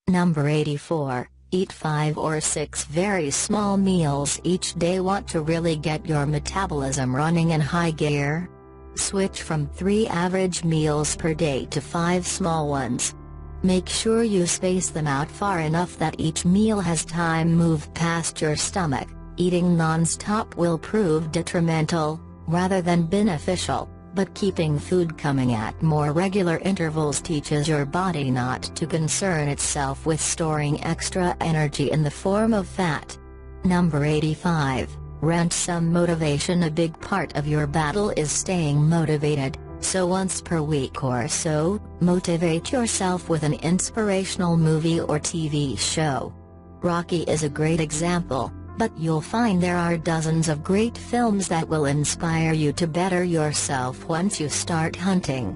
Number 84, eat 5 or 6 very small meals each day. Want to really get your metabolism running in high gear? Switch from 3 average meals per day to 5 small ones. Make sure you space them out far enough that each meal has time moved past your stomach. Eating non-stop will prove detrimental, rather than beneficial, but keeping food coming at more regular intervals teaches your body not to concern itself with storing extra energy in the form of fat. Number 85, rent some motivation. A big part of your battle is staying motivated, so once per week or so, motivate yourself with an inspirational movie or TV show. Rocky is a great example, but you'll find there are dozens of great films that will inspire you to better yourself once you start hunting.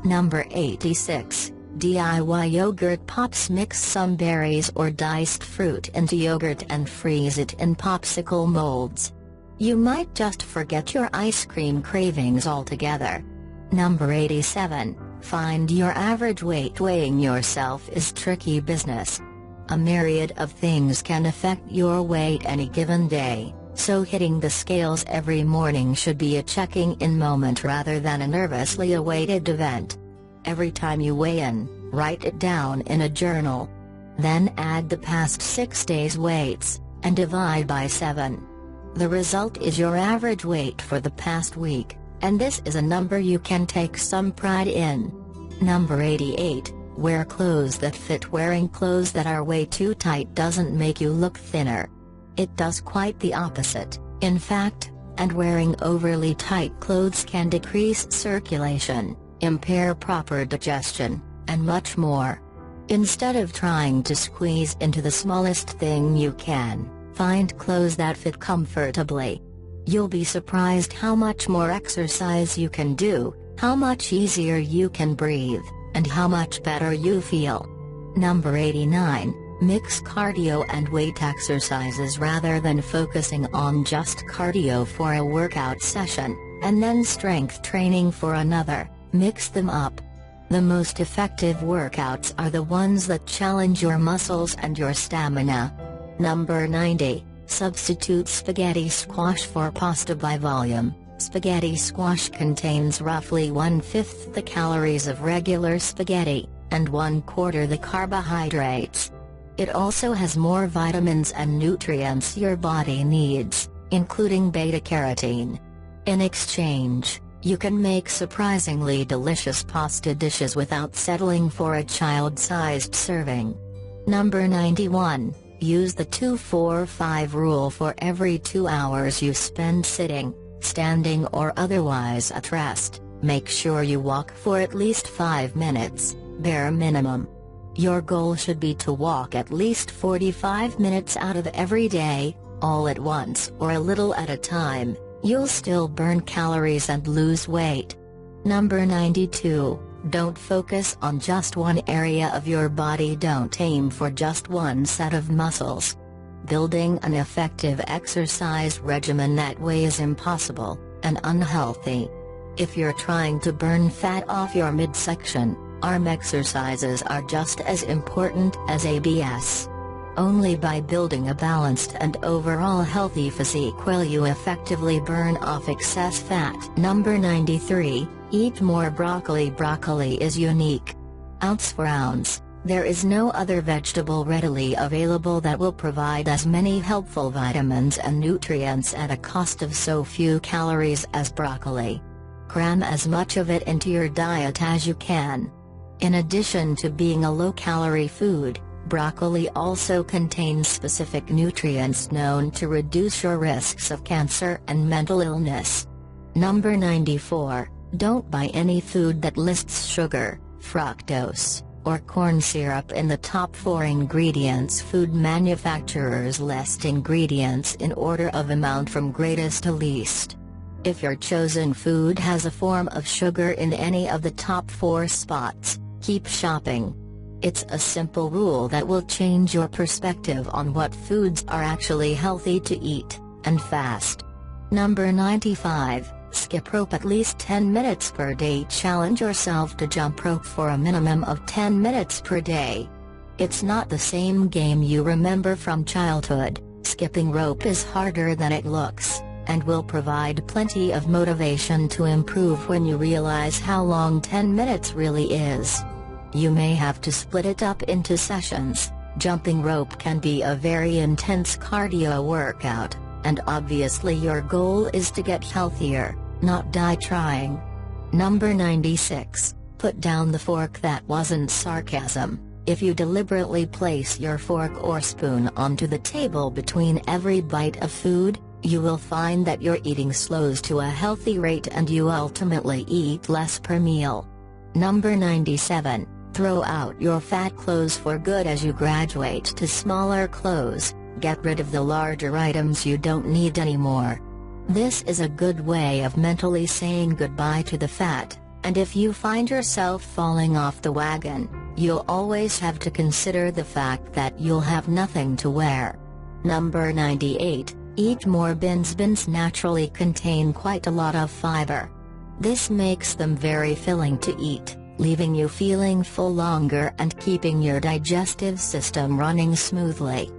Number 86, DIY yogurt pops. Mix some berries or diced fruit into yogurt and freeze it in popsicle molds. You might just forget your ice cream cravings altogether. Number 87, find your average weight. Weighing yourself is tricky business. A myriad of things can affect your weight any given day, so hitting the scales every morning should be a checking-in moment rather than a nervously awaited event. Every time you weigh in, write it down in a journal. Then add the past 6 days' weights, and divide by 7. The result is your average weight for the past week, and this is a number you can take some pride in. Number 88, wear clothes that fit. Wearing clothes that are way too tight doesn't make you look thinner. It does quite the opposite, in fact, and wearing overly tight clothes can decrease circulation, impair proper digestion, and much more. Instead of trying to squeeze into the smallest thing you can, find clothes that fit comfortably. You'll be surprised how much more exercise you can do, how much easier you can breathe, and how much better you feel. Number 89, mix cardio and weight exercises. Rather than focusing on just cardio for a workout session, and then strength training for another, mix them up. The most effective workouts are the ones that challenge your muscles and your stamina. Number 90, substitute spaghetti squash for pasta by volume. Spaghetti squash contains roughly 1/5 the calories of regular spaghetti, and 1/4 the carbohydrates. It also has more vitamins and nutrients your body needs, including beta-carotene. In exchange, you can make surprisingly delicious pasta dishes without settling for a child-sized serving. Number 91, use the 2-4-5 rule. For every 2 hours you spend sitting, standing or otherwise at rest, make sure you walk for at least 5 minutes, bare minimum. Your goal should be to walk at least 45 minutes out of every day, all at once or a little at a time. You'll still burn calories and lose weight. Number 92, don't focus on just one area of your body. Don't aim for just one set of muscles. Building an effective exercise regimen that way is impossible, and unhealthy. If you're trying to burn fat off your midsection, arm exercises are just as important as abs. Only by building a balanced and overall healthy physique will you effectively burn off excess fat. Number 93, eat more broccoli. Broccoli is unique. Ounce for ounce, there is no other vegetable readily available that will provide as many helpful vitamins and nutrients at a cost of so few calories as broccoli. Cram as much of it into your diet as you can. In addition to being a low-calorie food, broccoli also contains specific nutrients known to reduce your risks of cancer and mental illness. Number 94, don't buy any food that lists sugar, fructose, or corn syrup in the top 4 ingredients. Food manufacturers list ingredients in order of amount from greatest to least. If your chosen food has a form of sugar in any of the top 4 spots, keep shopping. It's a simple rule that will change your perspective on what foods are actually healthy to eat, and fast. Number 95, skip rope at least 10 minutes per day. Challenge yourself to jump rope for a minimum of 10 minutes per day. It's not the same game you remember from childhood. Skipping rope is harder than it looks, and will provide plenty of motivation to improve when you realize how long 10 minutes really is. You may have to split it up into sessions. Jumping rope can be a very intense cardio workout, and obviously your goal is to get healthier, not die trying. Number 96. Put down the fork. That wasn't sarcasm. If you deliberately place your fork or spoon onto the table between every bite of food, you will find that your eating slows to a healthy rate and you ultimately eat less per meal. Number 97. Throw out your fat clothes for good. As you graduate to smaller clothes, get rid of the larger items you don't need anymore. This is a good way of mentally saying goodbye to the fat, and if you find yourself falling off the wagon, you'll always have to consider the fact that you'll have nothing to wear. Number 98. Eat more beans. Beans naturally contain quite a lot of fiber. This makes them very filling to eat, leaving you feeling full longer and keeping your digestive system running smoothly.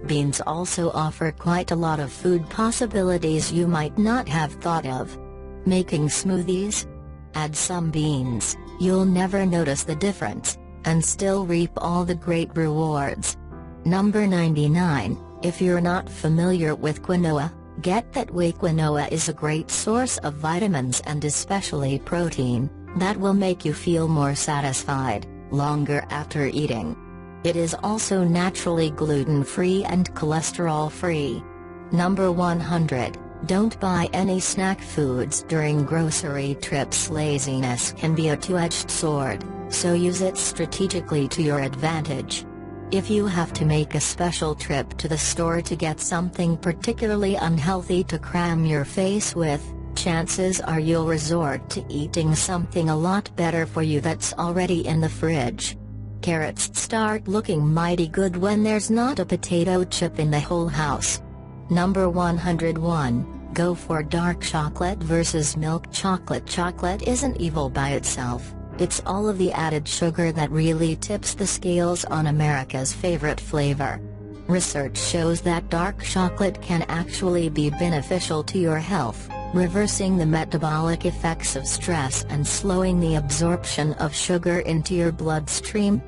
Beans also offer quite a lot of food possibilities you might not have thought of. Making smoothies? Add some beans, you'll never notice the difference, and still reap all the great rewards. Number 99. If you're not familiar with quinoa, get that way. Quinoa is a great source of vitamins and especially protein, that will make you feel more satisfied, longer after eating. It is also naturally gluten-free and cholesterol-free. Number 100. Don't buy any snack foods during grocery trips. Laziness can be a two-edged sword, so use it strategically to your advantage. If you have to make a special trip to the store to get something particularly unhealthy to cram your face with, chances are you'll resort to eating something a lot better for you that's already in the fridge. Carrots start looking mighty good when there's not a potato chip in the whole house. Number 101. Go for dark chocolate versus milk chocolate. Chocolate isn't evil by itself, it's all of the added sugar that really tips the scales on America's favorite flavor. Research shows that dark chocolate can actually be beneficial to your health, reversing the metabolic effects of stress and slowing the absorption of sugar into your bloodstream.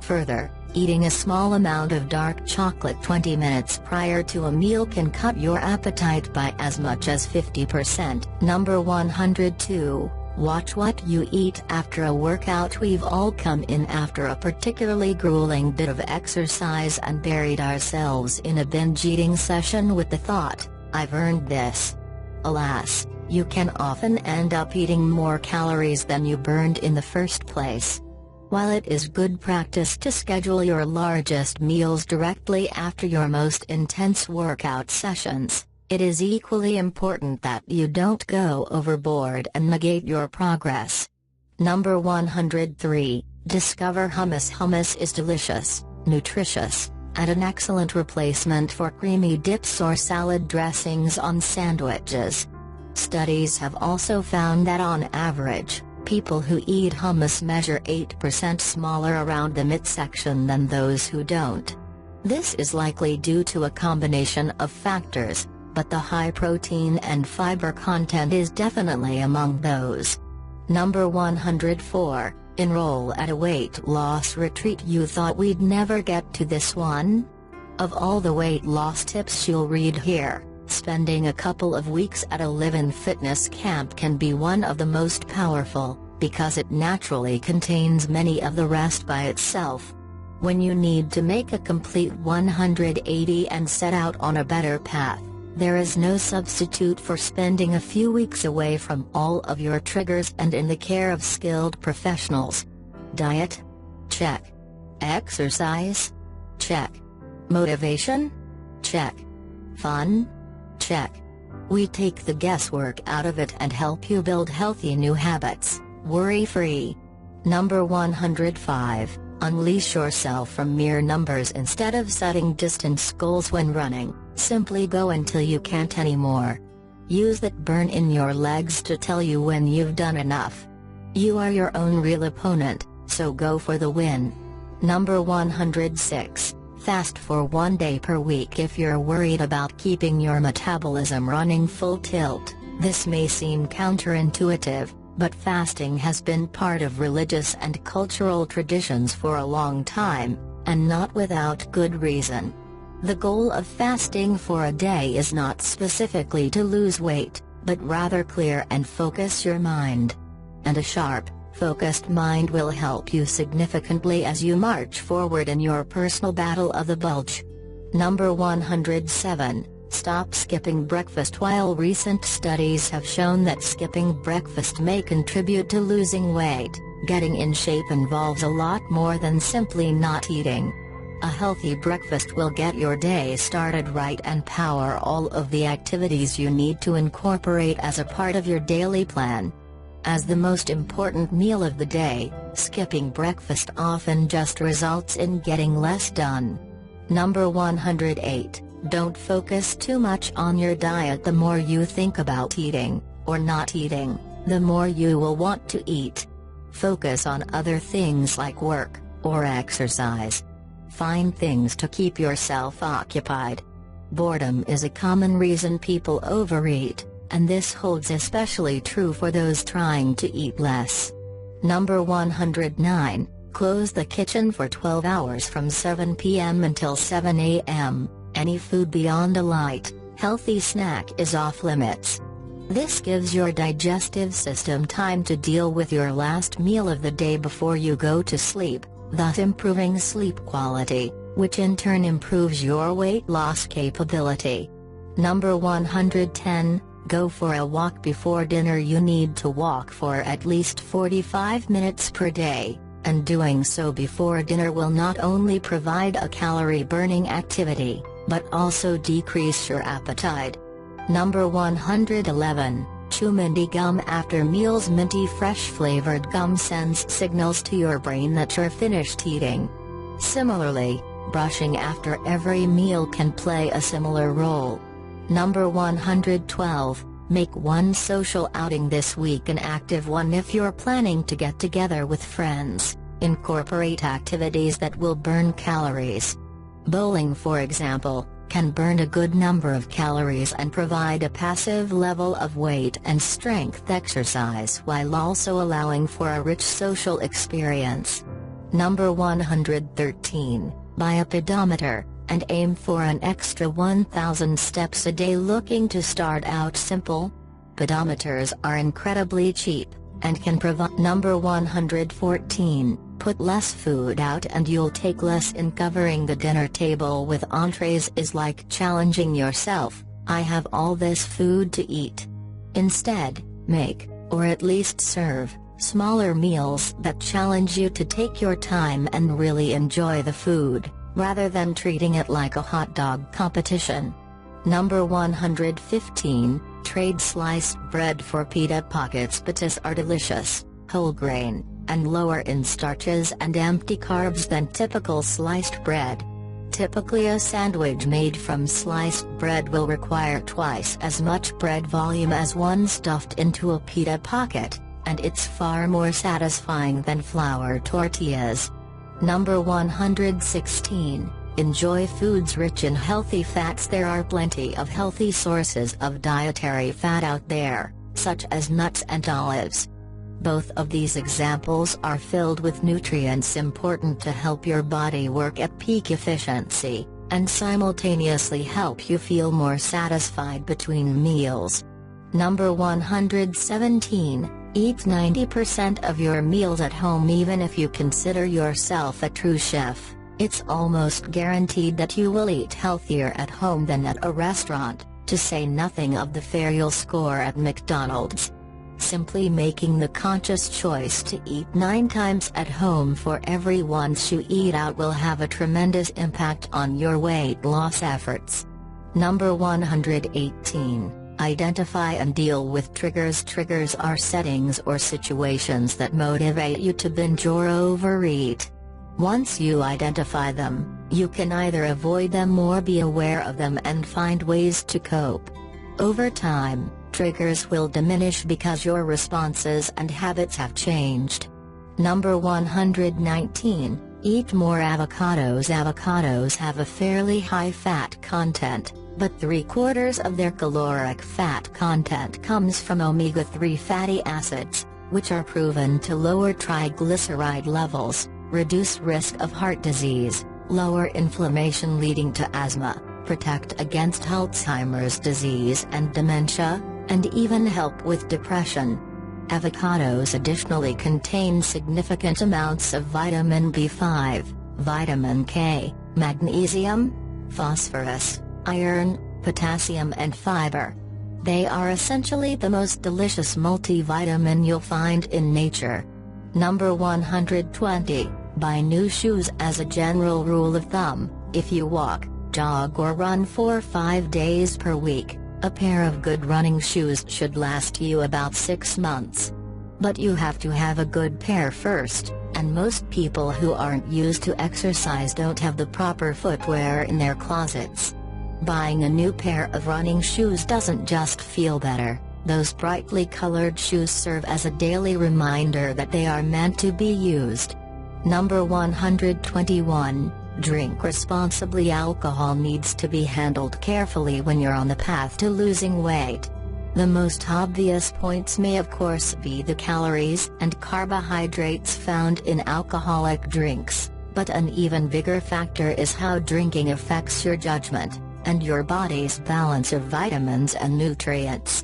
Further, eating a small amount of dark chocolate 20 minutes prior to a meal can cut your appetite by as much as 50%. Number 102. Watch what you eat after a workout. We've all come in after a particularly grueling bit of exercise and buried ourselves in a binge eating session with the thought, "I've earned this." Alas, you can often end up eating more calories than you burned in the first place. While it is good practice to schedule your largest meals directly after your most intense workout sessions, it is equally important that you don't go overboard and negate your progress. Number 103. Discover hummus. Hummus is delicious, nutritious, and an excellent replacement for creamy dips or salad dressings on sandwiches. Studies have also found that on average, people who eat hummus measure 8% smaller around the midsection than those who don't. This is likely due to a combination of factors, but the high protein and fiber content is definitely among those. Number 104. Enroll at a weight loss retreat. You thought we'd never get to this one? Of all the weight loss tips you'll read here, spending a couple of weeks at a live-in fitness camp can be one of the most powerful, because it naturally contains many of the rest by itself. When you need to make a complete 180 and set out on a better path, there is no substitute for spending a few weeks away from all of your triggers and in the care of skilled professionals. Diet? Check. Exercise? Check. Motivation? Check. Fun? Check. We take the guesswork out of it and help you build healthy new habits, worry-free. Number 105. Unleash yourself from mere numbers. Instead of setting distance goals when running, simply go until you can't anymore. Use that burn in your legs to tell you when you've done enough. You are your own real opponent, so go for the win. Number 106. Fast for 1 day per week. If you're worried about keeping your metabolism running full tilt, this may seem counterintuitive, but fasting has been part of religious and cultural traditions for a long time, and not without good reason. The goal of fasting for a day is not specifically to lose weight, but rather clear and focus your mind. And a sharp, focused mind will help you significantly as you march forward in your personal battle of the bulge. Number 107. Stop skipping breakfast. While recent studies have shown that skipping breakfast may contribute to losing weight, getting in shape involves a lot more than simply not eating. A healthy breakfast will get your day started right and power all of the activities you need to incorporate as a part of your daily plan. As the most important meal of the day, skipping breakfast often just results in getting less done. Number 108. Don't focus too much on your diet. The more you think about eating, or not eating, the more you will want to eat. Focus on other things like work, or exercise. Find things to keep yourself occupied. Boredom is a common reason people overeat, and this holds especially true for those trying to eat less. Number 109. Close the kitchen for 12 hours from 7 p.m. until 7 a.m. Any food beyond a light, healthy snack is off limits. This gives your digestive system time to deal with your last meal of the day before you go to sleep, thus improving sleep quality, which in turn improves your weight loss capability. Number 110. Go for a walk before dinner. You need to walk for at least 45 minutes per day, and doing so before dinner will not only provide a calorie-burning activity, but also decrease your appetite. Number 111. Chew minty gum after meals. Minty fresh flavored gum sends signals to your brain that you're finished eating. Similarly, brushing after every meal can play a similar role. Number 112. Make one social outing this week an active one. If you're planning to get together with friends, incorporate activities that will burn calories. Bowling, for example, can burn a good number of calories and provide a passive level of weight and strength exercise while also allowing for a rich social experience. Number 113. Buy a pedometer, and aim for an extra 1,000 steps a day. Looking to start out simple? Pedometers are incredibly cheap, and can provide. Number 114. Put less food out and you'll take less in. Covering the dinner table with entrees is like challenging yourself, I have all this food to eat. Instead, make, or at least serve, smaller meals that challenge you to take your time and really enjoy the food, rather than treating it like a hot dog competition. Number 115. Trade sliced bread for pita pockets. Pitas are delicious, whole grain, and lower in starches and empty carbs than typical sliced bread. Typically a sandwich made from sliced bread will require twice as much bread volume as one stuffed into a pita pocket, and it's far more satisfying than flour tortillas. Number 116. Enjoy foods rich in healthy fats. There are plenty of healthy sources of dietary fat out there, such as nuts and olives. Both of these examples are filled with nutrients important to help your body work at peak efficiency, and simultaneously help you feel more satisfied between meals. Number 117. Eat 90% of your meals at home. Even if you consider yourself a true chef, it's almost guaranteed that you will eat healthier at home than at a restaurant, to say nothing of the fare you'll score at McDonald's. Simply making the conscious choice to eat 9 times at home for every once you eat out will have a tremendous impact on your weight loss efforts. Number 118. Identify and deal with triggers. Triggers are settings or situations that motivate you to binge or overeat. Once you identify them, you can either avoid them or be aware of them and find ways to cope. Over time, triggers will diminish because your responses and habits have changed. Number 119. Eat more avocados. Avocados have a fairly high fat content, but 3/4 of their caloric fat content comes from omega-3 fatty acids, which are proven to lower triglyceride levels, reduce risk of heart disease, lower inflammation leading to asthma, protect against Alzheimer's disease and dementia, and even help with depression. Avocados additionally contain significant amounts of vitamin B5, vitamin K, magnesium, phosphorus, iron, potassium and fiber. They are essentially the most delicious multivitamin you'll find in nature. Number 120, buy new shoes. As a general rule of thumb, if you walk, jog or run 4 or 5 days per week, a pair of good running shoes should last you about 6 months. But you have to have a good pair first, and most people who aren't used to exercise don't have the proper footwear in their closets. Buying a new pair of running shoes doesn't just feel better, those brightly colored shoes serve as a daily reminder that they are meant to be used. Number 121, drink responsibly. Alcohol needs to be handled carefully when you're on the path to losing weight. The most obvious points may of course be the calories and carbohydrates found in alcoholic drinks, but an even bigger factor is how drinking affects your judgment, and your body's balance of vitamins and nutrients.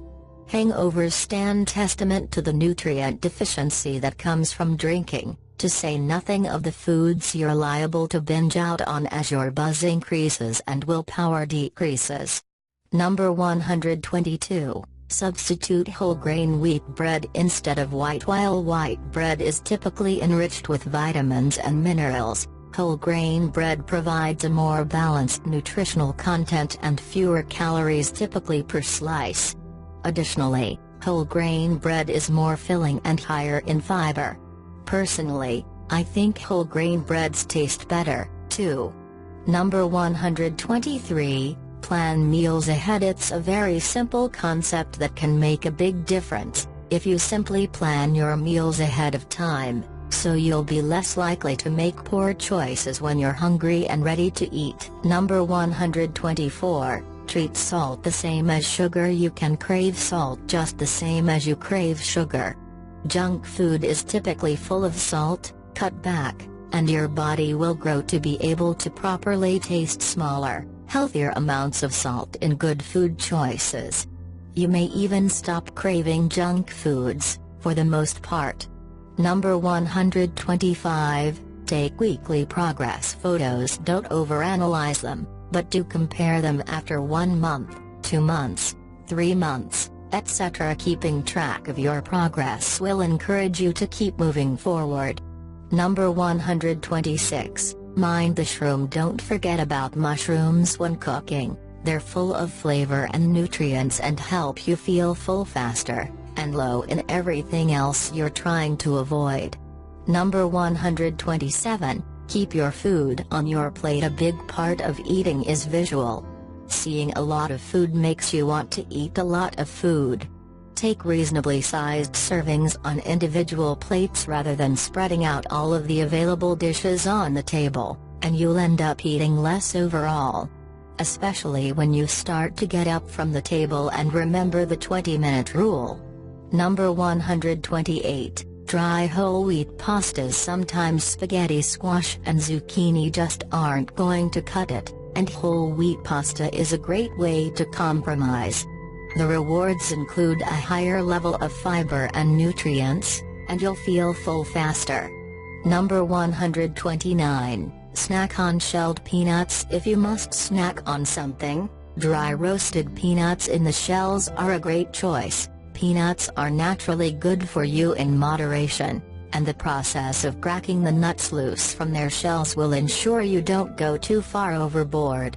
Hangovers stand testament to the nutrient deficiency that comes from drinking, to say nothing of the foods you're liable to binge out on as your buzz increases and willpower decreases. Number 122, substitute whole grain wheat bread instead of white. While white bread is typically enriched with vitamins and minerals, whole grain bread provides a more balanced nutritional content and fewer calories typically per slice. Additionally, whole grain bread is more filling and higher in fiber. Personally, I think whole grain breads taste better, too. Number 123, plan meals ahead. It's a very simple concept that can make a big difference, if you simply plan your meals ahead of time, so you'll be less likely to make poor choices when you're hungry and ready to eat. Number 124, treat salt the same as sugar. You can crave salt just the same as you crave sugar. Junk food is typically full of salt. Cut back, and your body will grow to be able to properly taste smaller, healthier amounts of salt in good food choices. You may even stop craving junk foods, for the most part. Number 125, take weekly progress photos. Don't overanalyze them, but do compare them after 1 month, 2 months, 3 months, etc. Keeping track of your progress will encourage you to keep moving forward. Number 126, mind the shroom. Don't forget about mushrooms when cooking. They're full of flavor and nutrients and help you feel full faster, and low in everything else you're trying to avoid. Number 127, keep your food on your plate. A big part of eating is visual. Seeing a lot of food makes you want to eat a lot of food. Take reasonably sized servings on individual plates rather than spreading out all of the available dishes on the table, and you'll end up eating less overall. Especially when you start to get up from the table and remember the 20-minute rule. Number 128, dry whole wheat pastas. Sometimes spaghetti, squash and zucchini just aren't going to cut it, and whole wheat pasta is a great way to compromise. The rewards include a higher level of fiber and nutrients, and you'll feel full faster. Number 129, snack on shelled peanuts. If you must snack on something, dry roasted peanuts in the shells are a great choice. Peanuts are naturally good for you in moderation, and the process of cracking the nuts loose from their shells will ensure you don't go too far overboard.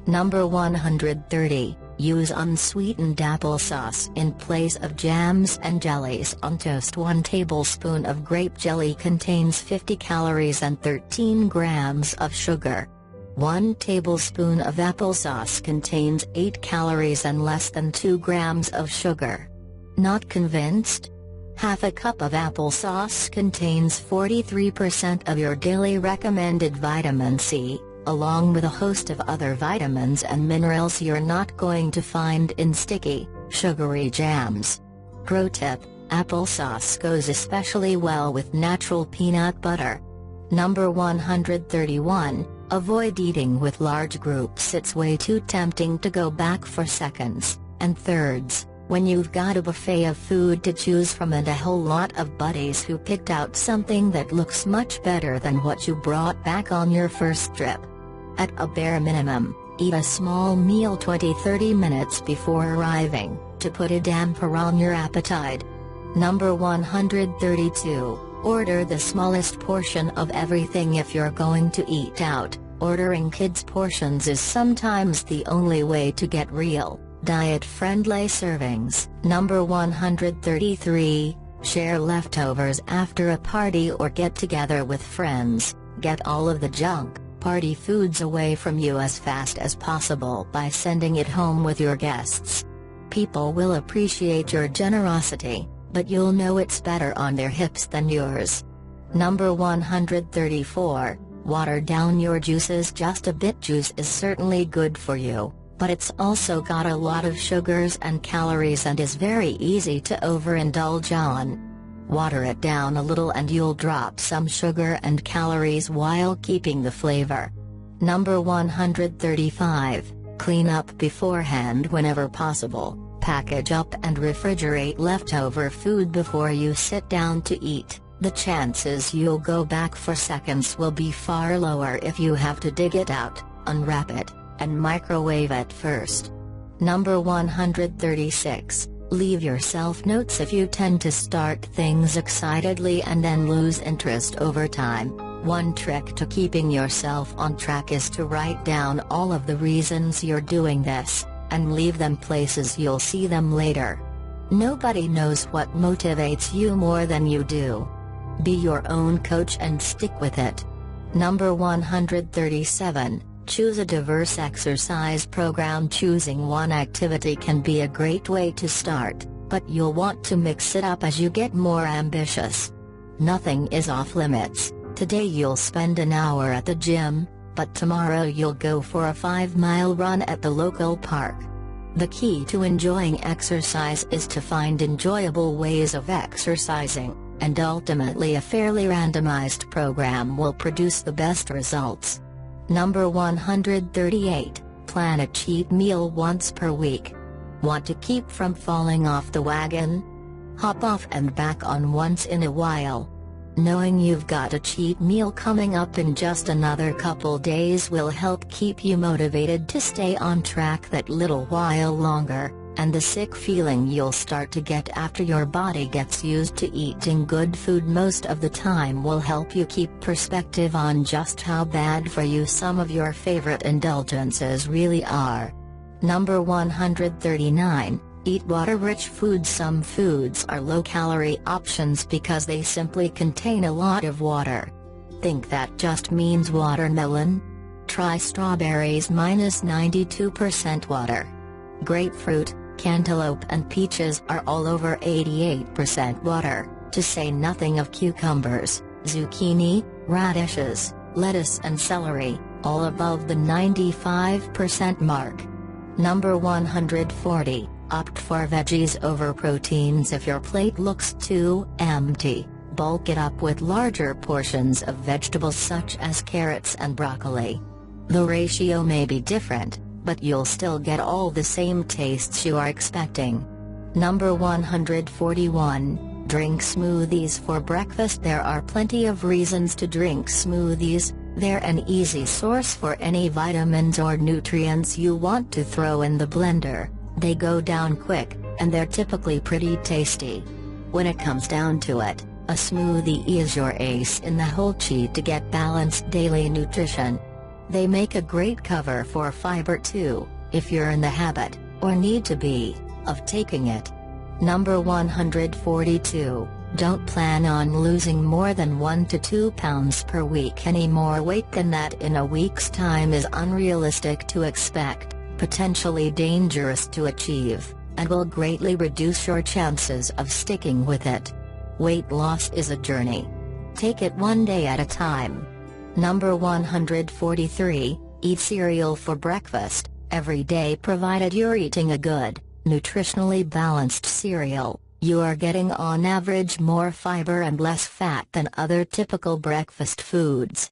Number 130, use unsweetened applesauce in place of jams and jellies on toast. 1 tablespoon of grape jelly contains 50 calories and 13 grams of sugar. 1 tablespoon of applesauce contains 8 calories and less than 2 grams of sugar. Not convinced? Half a cup of applesauce contains 43% of your daily recommended vitamin C, along with a host of other vitamins and minerals you're not going to find in sticky, sugary jams. Pro tip: applesauce goes especially well with natural peanut butter. Number 131, avoid eating with large groups. It's way too tempting to go back for seconds and thirds when you've got a buffet of food to choose from and a whole lot of buddies who picked out something that looks much better than what you brought back on your first trip. At a bare minimum, eat a small meal 20-30 minutes before arriving, to put a damper on your appetite. Number 132, order the smallest portion of everything if you're going to eat out. Ordering kids' portions is sometimes the only way to get real, diet-friendly servings. Number 133, share leftovers after a party or get together with friends. Get all of the junk, party foods away from you as fast as possible by sending it home with your guests. People will appreciate your generosity, but you'll know it's better on their hips than yours. Number 134, water down your juices just a bit. Juice is certainly good for you, but it's also got a lot of sugars and calories and is very easy to overindulge on. Water it down a little and you'll drop some sugar and calories while keeping the flavor. Number 135, clean up beforehand whenever possible. Package up and refrigerate leftover food before you sit down to eat. The chances you'll go back for seconds will be far lower if you have to dig it out, unwrap it, and microwave it first. Number 136, leave yourself notes if you tend to start things excitedly and then lose interest over time. One trick to keeping yourself on track is to write down all of the reasons you're doing this, and leave them places you'll see them later. Nobody knows what motivates you more than you do. Be your own coach and stick with it. Number 137, choose a diverse exercise program. Choosing one activity can be a great way to start, but you'll want to mix it up as you get more ambitious. Nothing is off limits. Today you'll spend an hour at the gym, but tomorrow you'll go for a 5-mile run at the local park. The key to enjoying exercise is to find enjoyable ways of exercising, and ultimately a fairly randomized program will produce the best results. Number 138, plan a cheat meal once per week. Want to keep from falling off the wagon? Hop off and back on once in a while. Knowing you've got a cheat meal coming up in just another couple days will help keep you motivated to stay on track that little while longer, and the sick feeling you'll start to get after your body gets used to eating good food most of the time will help you keep perspective on just how bad for you some of your favorite indulgences really are. Number 139, eat water-rich foods. Some foods are low-calorie options because they simply contain a lot of water. Think that just means watermelon? Try strawberries -92% water. Grapefruit, cantaloupe and peaches are all over 88% water, to say nothing of cucumbers, zucchini, radishes, lettuce and celery, all above the 95% mark. Number 140, opt for veggies over proteins. If your plate looks too empty, bulk it up with larger portions of vegetables such as carrots and broccoli. The ratio may be different, but you'll still get all the same tastes you are expecting. Number 141, drink smoothies for breakfast. There are plenty of reasons to drink smoothies. They're an easy source for any vitamins or nutrients you want to throw in the blender. They go down quick, and they're typically pretty tasty. When it comes down to it, a smoothie is your ace in the hole cheat to get balanced daily nutrition. They make a great cover for fiber too, if you're in the habit, or need to be, of taking it. Number 142, don't plan on losing more than 1 to 2 pounds per week. Any more weight than that in a week's time is unrealistic to expect, potentially dangerous to achieve, and will greatly reduce your chances of sticking with it. Weight loss is a journey. Take it one day at a time. Number 143, eat cereal for breakfast, every day provided you're eating a good, nutritionally balanced cereal. You are getting on average more fiber and less fat than other typical breakfast foods.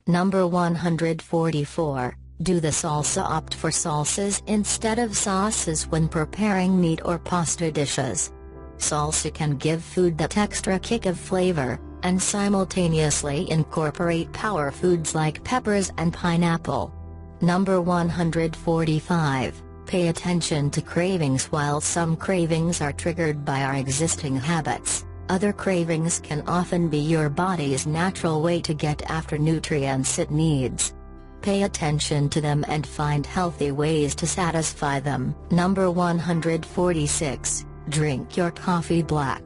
Number 144, do the salsa. Opt for salsas instead of sauces when preparing meat or pasta dishes. Salsa can give food that extra kick of flavor, and simultaneously incorporate power foods like peppers and pineapple. Number 145. Pay attention to cravings. While some cravings are triggered by our existing habits, other cravings can often be your body's natural way to get after nutrients it needs. Pay attention to them and find healthy ways to satisfy them. Number 146. Drink your coffee black.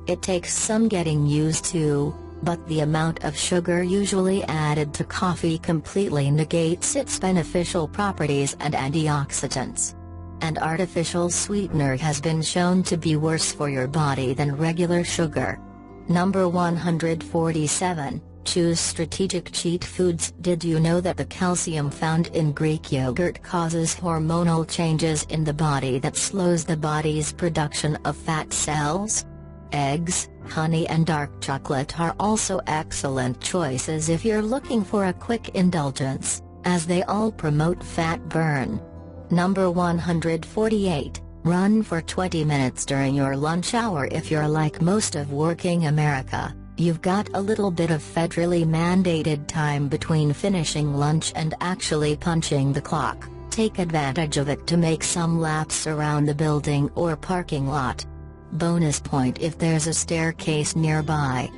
It takes some getting used to, but the amount of sugar usually added to coffee completely negates its beneficial properties and antioxidants. An artificial sweetener has been shown to be worse for your body than regular sugar. Number 147. Choose strategic cheat foods. Did you know that the calcium found in Greek yogurt causes hormonal changes in the body that slows the body's production of fat cells? Eggs, honey and dark chocolate are also excellent choices if you're looking for a quick indulgence, as they all promote fat burn. Number 148. Run for 20 minutes during your lunch hour. If you're like most of working America, you've got a little bit of federally mandated time between finishing lunch and actually punching the clock. Take advantage of it to make some laps around the building or parking lot. Bonus point if there's a staircase nearby.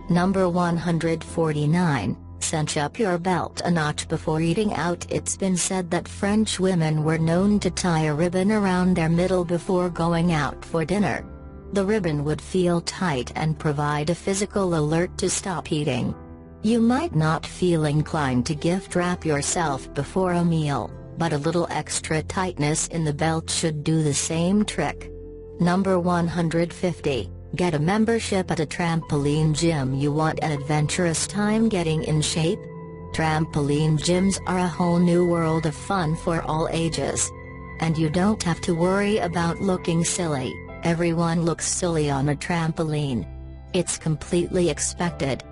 Number 149. Cinch up your belt a notch before eating out. It's been said that French women were known to tie a ribbon around their middle before going out for dinner. The ribbon would feel tight and provide a physical alert to stop eating. You might not feel inclined to gift wrap yourself before a meal, but a little extra tightness in the belt should do the same trick. Number 150. Get a membership at a trampoline gym. You want an adventurous time getting in shape? Trampoline gyms are a whole new world of fun for all ages. And you don't have to worry about looking silly. Everyone looks silly on a trampoline. It's completely expected.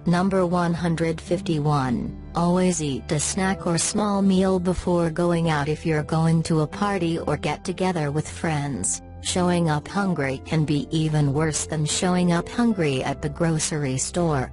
Number 151. Always eat a snack or small meal before going out. If you're going to a party or get together with friends, showing up hungry can be even worse than showing up hungry at the grocery store.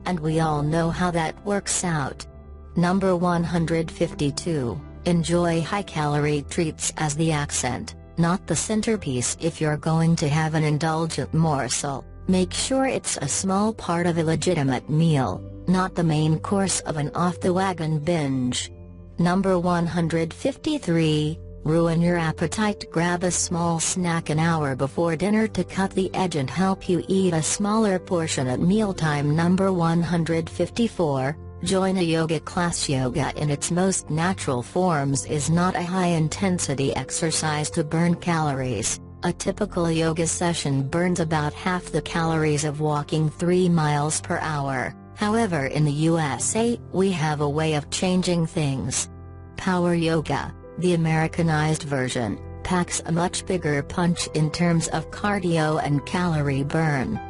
And we all know how that works out. Number 152. Enjoy high-calorie treats as the accent, not the centerpiece. If you're going to have an indulgent morsel, make sure it's a small part of a legitimate meal, not the main course of an off-the-wagon binge. Number 153. Ruin your appetite. Grab a small snack an hour before dinner to cut the edge and help you eat a smaller portion at mealtime. Number 154. Join a yoga class. Yoga in its most natural forms is not a high-intensity exercise to burn calories. A typical yoga session burns about half the calories of walking 3 miles per hour. However, in the USA, we have a way of changing things. Power yoga, the Americanized version, packs a much bigger punch in terms of cardio and calorie burn.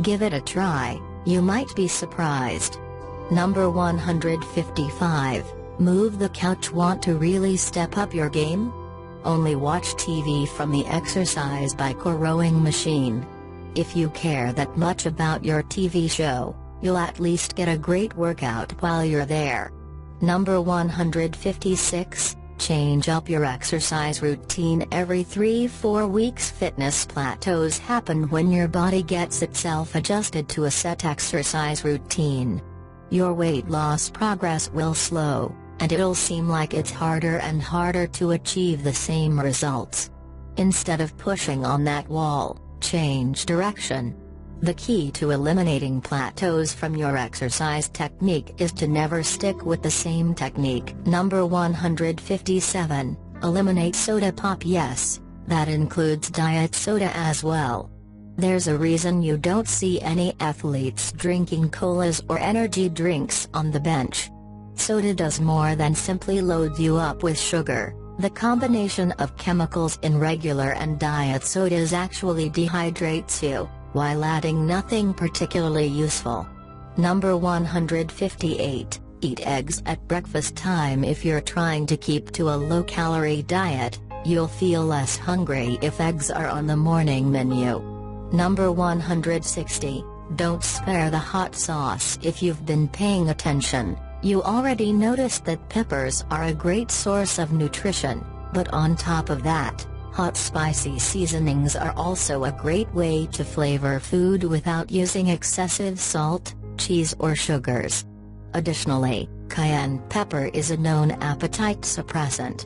Give it a try, you might be surprised. Number 155. Move the couch. Want to really step up your game? Only watch TV from the exercise bike or rowing machine. If you care that much about your TV show, you'll at least get a great workout while you're there. Number 156. Change up your exercise routine every 3-4 weeks. Fitness plateaus happen when your body gets itself adjusted to a set exercise routine. Your weight loss progress will slow, and it'll seem like it's harder and harder to achieve the same results. Instead of pushing on that wall, change direction. The key to eliminating plateaus from your exercise technique is to never stick with the same technique. Number 157. Eliminate soda pop. Yes, that includes diet soda as well. There's a reason you don't see any athletes drinking colas or energy drinks on the bench. Soda does more than simply load you up with sugar. The combination of chemicals in regular and diet sodas actually dehydrates you, while adding nothing particularly useful. Number 158, eat eggs at breakfast time. If you're trying to keep to a low-calorie diet, you'll feel less hungry if eggs are on the morning menu. Number 160, don't spare the hot sauce. If you've been paying attention, you already noticed that peppers are a great source of nutrition, but on top of that, hot spicy seasonings are also a great way to flavor food without using excessive salt, cheese or sugars. Additionally, cayenne pepper is a known appetite suppressant.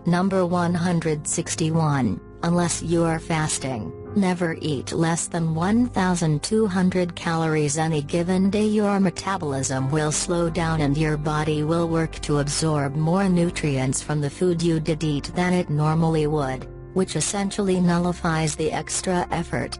Number 161, unless you are fasting, never eat less than 1,200 calories any given day. Your metabolism will slow down and your body will work to absorb more nutrients from the food you did eat than it normally would, which essentially nullifies the extra effort.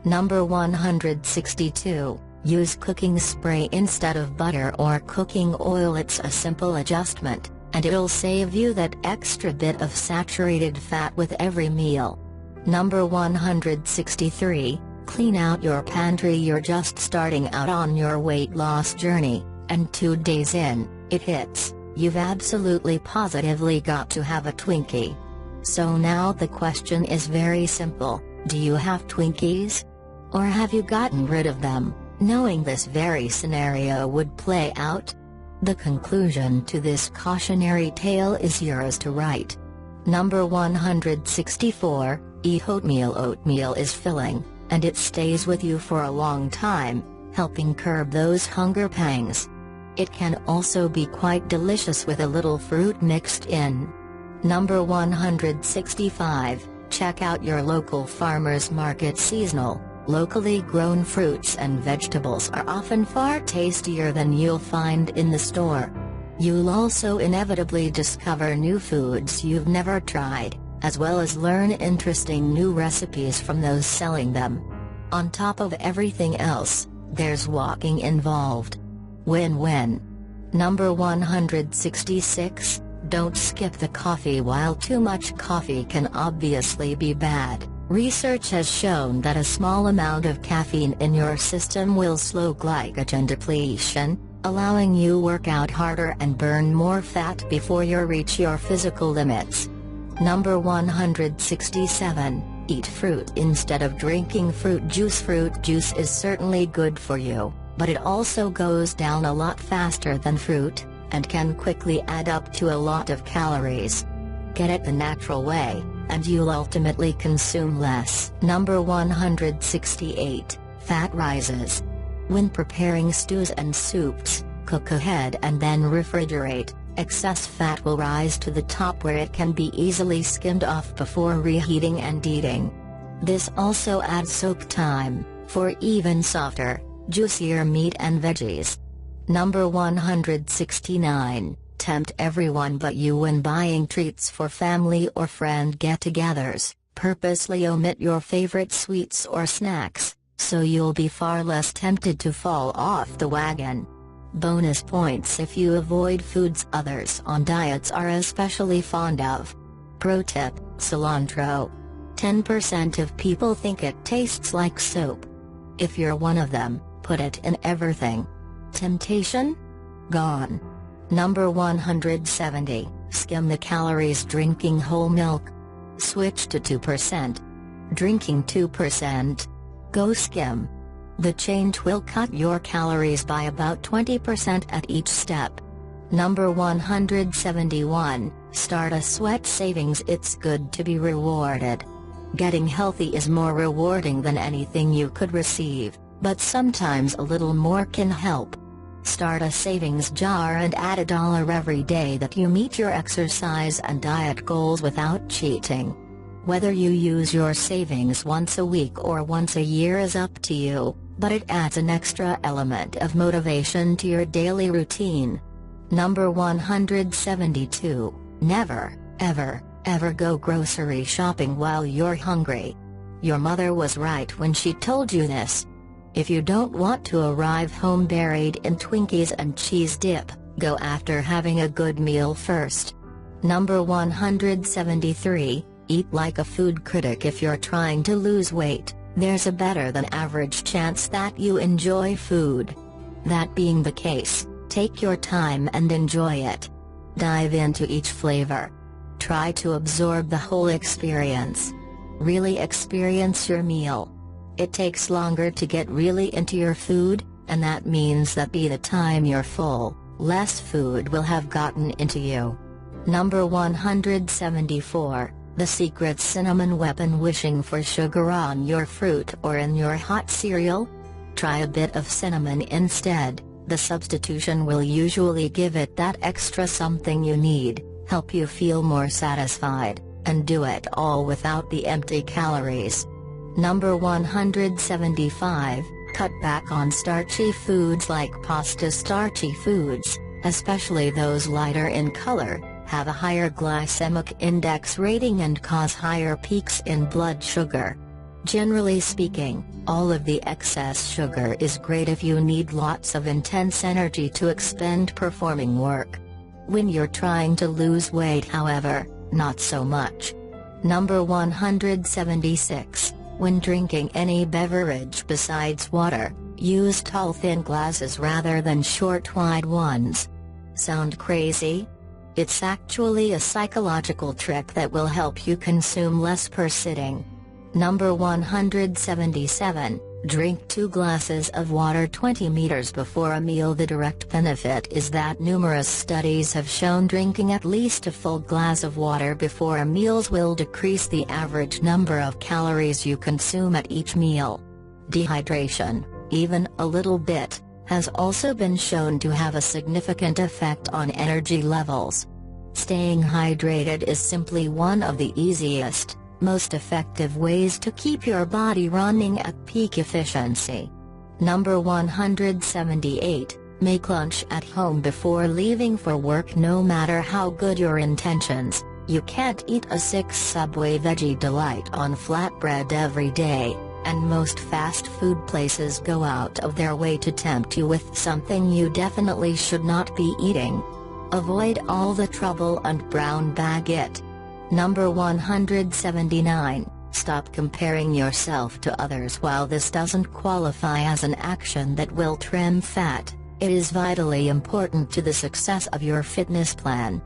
Number 162, use cooking spray instead of butter or cooking oil. It's a simple adjustment, and it'll save you that extra bit of saturated fat with every meal. Number 163, clean out your pantry. You're just starting out on your weight loss journey, and 2 days in, it hits, you've absolutely positively got to have a Twinkie. So now the question is very simple, do you have Twinkies? Or have you gotten rid of them, knowing this very scenario would play out? The conclusion to this cautionary tale is yours to write. Number 164, eat oatmeal. Oatmeal is filling, and it stays with you for a long time, helping curb those hunger pangs. It can also be quite delicious with a little fruit mixed in. Number 165, check out your local farmers market. Seasonal, locally grown fruits and vegetables are often far tastier than you'll find in the store. You'll also inevitably discover new foods you've never tried, as well as learn interesting new recipes from those selling them. On top of everything else, there's walking involved. Win-win. Number 166, don't skip the coffee. While too much coffee can obviously be bad, research has shown that a small amount of caffeine in your system will slow glycogen depletion, allowing you work out harder and burn more fat before you reach your physical limits. Number 167, eat fruit instead of drinking fruit juice. Fruit juice is certainly good for you, but it also goes down a lot faster than fruit, and can quickly add up to a lot of calories. Get it the natural way, and you'll ultimately consume less. Number 168, fat rises. When preparing stews and soups, cook ahead and then refrigerate. Excess fat will rise to the top where it can be easily skimmed off before reheating and eating. This also adds soak time, for even softer, juicier meat and veggies. Number 169, tempt everyone but you. When buying treats for family or friend get-togethers, purposely omit your favorite sweets or snacks, so you'll be far less tempted to fall off the wagon. Bonus points if you avoid foods others on diets are especially fond of. Pro tip, cilantro. 10% of people think it tastes like soap. If you're one of them, put it in everything. Temptation? Gone. Number 170, skim the calories drinking whole milk. Switch to 2%. Drinking 2%. Go skim. The change will cut your calories by about 20% at each step. Number 171, start a sweat savings. It's good to be rewarded. Getting healthy is more rewarding than anything you could receive, but sometimes a little more can help. Start a savings jar and add $1 every day that you meet your exercise and diet goals without cheating. Whether you use your savings once a week or once a year is up to you, but it adds an extra element of motivation to your daily routine. Number 172, never, ever go grocery shopping while you're hungry. Your mother was right when she told you this. If you don't want to arrive home buried in Twinkies and cheese dip, go after having a good meal first. Number 173, eat like a food critic. If you're trying to lose weight, there's a better than average chance that you enjoy food. That being the case, take your time and enjoy it. Dive into each flavor. Try to absorb the whole experience. Really experience your meal. It takes longer to get really into your food, and that means that by the time you're full, less food will have gotten into you. Number 174, the secret cinnamon weapon. Wishing for sugar on your fruit or in your hot cereal? Try a bit of cinnamon instead. The substitution will usually give it that extra something you need, help you feel more satisfied, and do it all without the empty calories. Number 175, cut back on starchy foods like pasta. Starchy foods, especially those lighter in color, have a higher glycemic index rating and cause higher peaks in blood sugar. Generally speaking, all of the excess sugar is great if you need lots of intense energy to expend performing work. When you're trying to lose weight, however, not so much. Number 176, when drinking any beverage besides water, use tall thin glasses rather than short wide ones. Sound crazy? It's actually a psychological trick that will help you consume less per sitting. Number 177, drink 2 glasses of water 20 meters before a meal. The direct benefit is that numerous studies have shown drinking at least a full glass of water before a meal will decrease the average number of calories you consume at each meal. Dehydration, even a little bit, has also been shown to have a significant effect on energy levels. Staying hydrated is simply one of the easiest, most effective ways to keep your body running at peak efficiency. Number 178, make lunch at home before leaving for work. No matter how good your intentions, you can't eat a 6 Subway veggie delight on flatbread every day, and most fast food places go out of their way to tempt you with something you definitely should not be eating. Avoid all the trouble and brown bag it. Number 179, stop comparing yourself to others. While this doesn't qualify as an action that will trim fat, it is vitally important to the success of your fitness plan.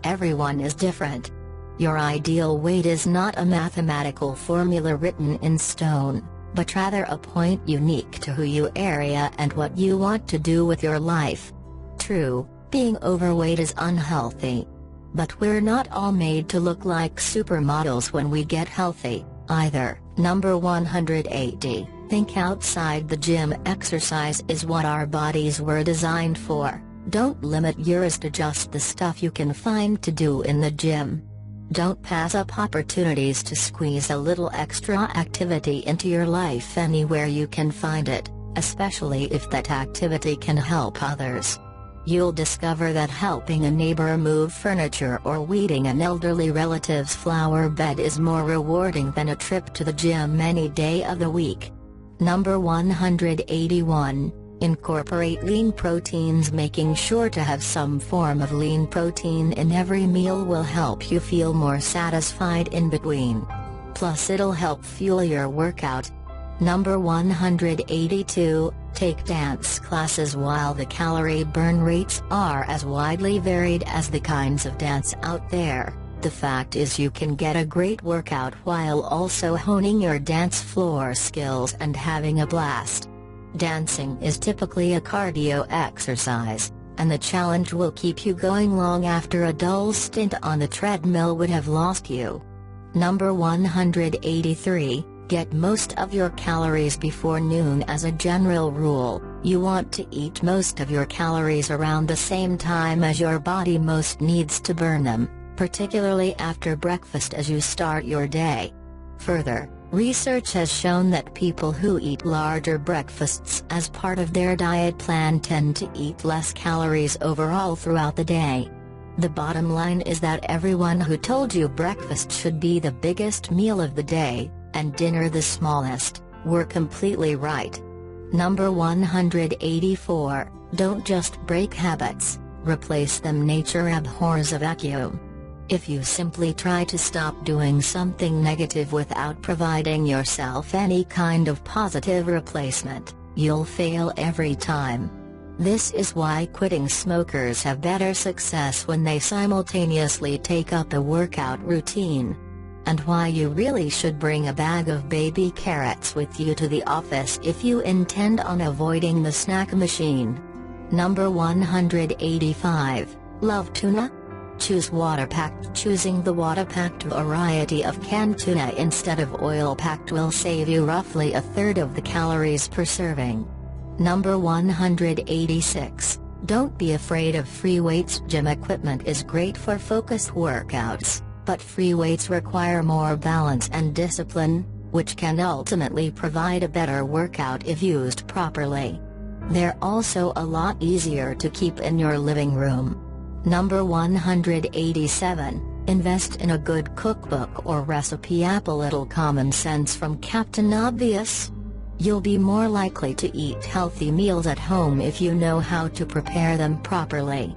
Everyone is different. Your ideal weight is not a mathematical formula written in stone, but rather a point unique to who you are and what you want to do with your life. True, being overweight is unhealthy. But we're not all made to look like supermodels when we get healthy, either. Number 180, think outside the gym. Exercise is what our bodies were designed for. Don't limit yours to just the stuff you can find to do in the gym. Don't pass up opportunities to squeeze a little extra activity into your life anywhere you can find it, especially if that activity can help others. You'll discover that helping a neighbor move furniture or weeding an elderly relative's flower bed is more rewarding than a trip to the gym any day of the week. Number 181, incorporate lean proteins. Making sure to have some form of lean protein in every meal will help you feel more satisfied in between. Plus it'll help fuel your workout. Number 182, take dance classes. While the calorie burn rates are as widely varied as the kinds of dance out there, the fact is you can get a great workout while also honing your dance floor skills and having a blast. Dancing is typically a cardio exercise, and the challenge will keep you going long after a dull stint on the treadmill would have lost you. Number 183, get most of your calories before noon. As a general rule, you want to eat most of your calories around the same time as your body most needs to burn them, particularly after breakfast as you start your day. Further, research has shown that people who eat larger breakfasts as part of their diet plan tend to eat less calories overall throughout the day. The bottom line is that everyone who told you breakfast should be the biggest meal of the day, and dinner the smallest, were completely right. Number 184, don't just break habits, replace them. Nature abhors a vacuum. If you simply try to stop doing something negative without providing yourself any kind of positive replacement, you'll fail every time. This is why quitting smokers have better success when they simultaneously take up a workout routine. And why you really should bring a bag of baby carrots with you to the office if you intend on avoiding the snack machine. Number 185, love tuna? Choose water-packed. Choosing the water-packed variety of canned tuna instead of oil-packed will save you roughly a third of the calories per serving. Number 186, don't be afraid of free weights. Gym equipment is great for focused workouts, but free weights require more balance and discipline, which can ultimately provide a better workout if used properly. They're also a lot easier to keep in your living room. Number 187, invest in a good cookbook or recipe app. A little common sense from Captain Obvious. You'll be more likely to eat healthy meals at home if you know how to prepare them properly.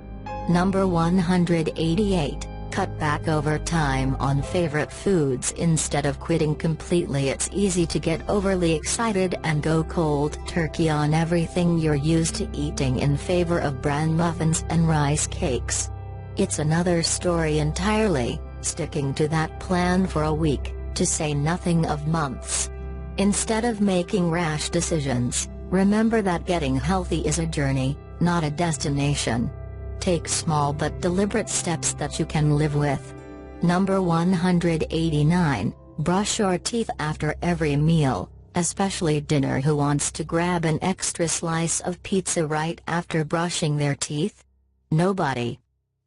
Number 188, cut back over time on favorite foods instead of quitting completely. It's easy to get overly excited and go cold turkey on everything you're used to eating in favor of bran muffins and rice cakes. It's another story entirely, sticking to that plan for a week, to say nothing of months. Instead of making rash decisions, remember that getting healthy is a journey, not a destination. Take small but deliberate steps that you can live with. Number 189, brush your teeth after every meal, especially dinner. Who wants to grab an extra slice of pizza right after brushing their teeth? Nobody.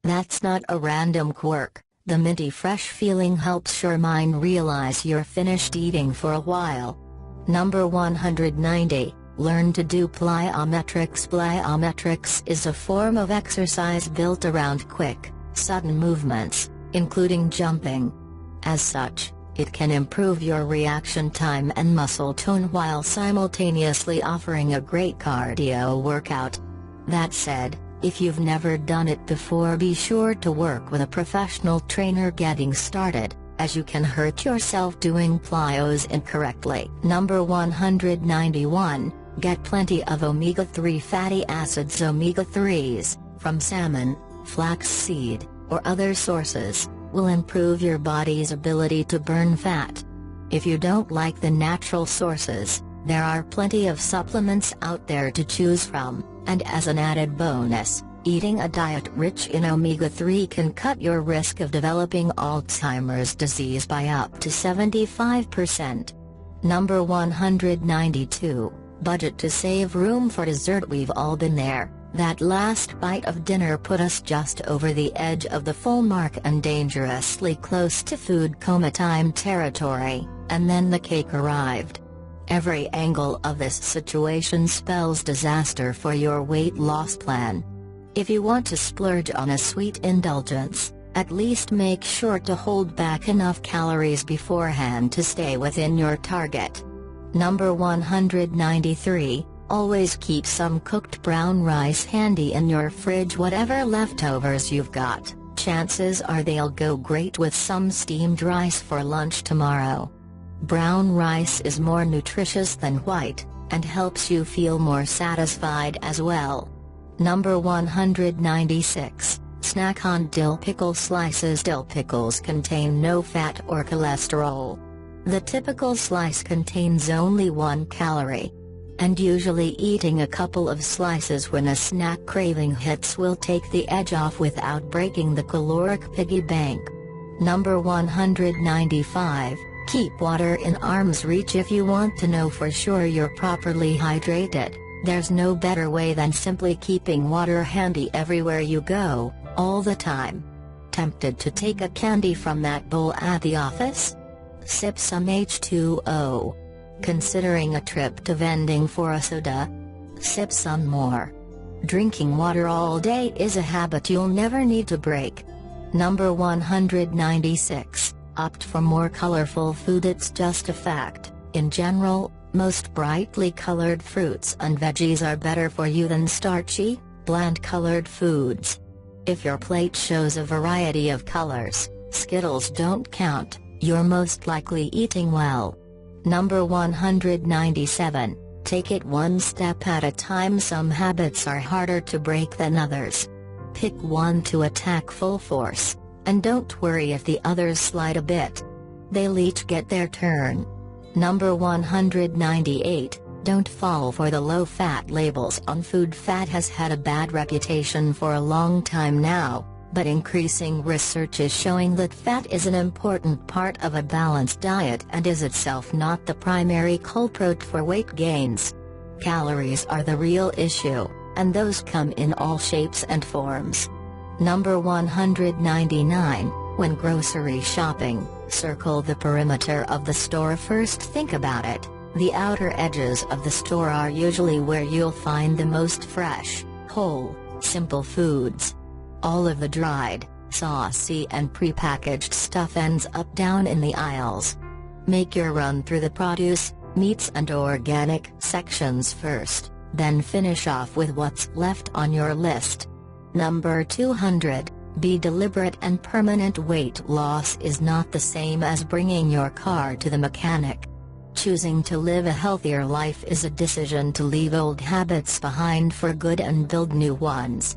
That's not a random quirk. The minty fresh feeling helps your mind realize you're finished eating for a while. Number 190, learn to do plyometrics. Plyometrics is a form of exercise built around quick, sudden movements, including jumping. As such, it can improve your reaction time and muscle tone while simultaneously offering a great cardio workout. That said, if you've never done it before, be sure to work with a professional trainer getting started, as you can hurt yourself doing plyos incorrectly. Number 191, get plenty of omega-3 fatty acids. Omega-3s, from salmon, flaxseed, or other sources, will improve your body's ability to burn fat. If you don't like the natural sources, there are plenty of supplements out there to choose from, and as an added bonus, eating a diet rich in omega-3 can cut your risk of developing Alzheimer's disease by up to 75%. Number 192, budget to save room for dessert. We've all been there. That last bite of dinner put us just over the edge of the full mark and dangerously close to food coma time territory, and then the cake arrived. Every angle of this situation spells disaster for your weight loss plan. If you want to splurge on a sweet indulgence, at least make sure to hold back enough calories beforehand to stay within your target. Number 193, always keep some cooked brown rice handy in your fridge. Whatever leftovers you've got, chances are they'll go great with some steamed rice for lunch tomorrow. Brown rice is more nutritious than white, and helps you feel more satisfied as well. Number 196, snack on dill pickle slices. Dill pickles contain no fat or cholesterol. The typical slice contains only 1 calorie. And usually eating a couple of slices when a snack craving hits will take the edge off without breaking the caloric piggy bank. Number 195, keep water in arm's reach. If you want to know for sure you're properly hydrated, there's no better way than simply keeping water handy everywhere you go, all the time. Tempted to take a candy from that bowl at the office? Sip some H2O. Considering a trip to vending for a soda? Sip some more. Drinking water all day is a habit you'll never need to break. Number 196, Opt for more colorful food. It's just a fact. In general, most brightly colored fruits and veggies are better for you than starchy, bland colored foods. If your plate shows a variety of colors, Skittles don't count. You're most likely eating well. Number 197. Take it one step at a time. Some habits are harder to break than others. Pick one to attack full force, and don't worry if the others slide a bit. They'll each get their turn. Number 198. Don't fall for the low-fat labels on food. Fat has had a bad reputation for a long time now, but increasing research is showing that fat is an important part of a balanced diet and is itself not the primary culprit for weight gains. Calories are the real issue, and those come in all shapes and forms. Number 199. When grocery shopping, circle the perimeter of the store. First, think about it. The outer edges of the store are usually where you'll find the most fresh, whole, simple foods. All of the dried, saucy and prepackaged stuff ends up down in the aisles. Make your run through the produce, meats and organic sections first, then finish off with what's left on your list. Number 200. Be deliberate and permanent. Weight loss is not the same as bringing your car to the mechanic. Choosing to live a healthier life is a decision to leave old habits behind for good and build new ones.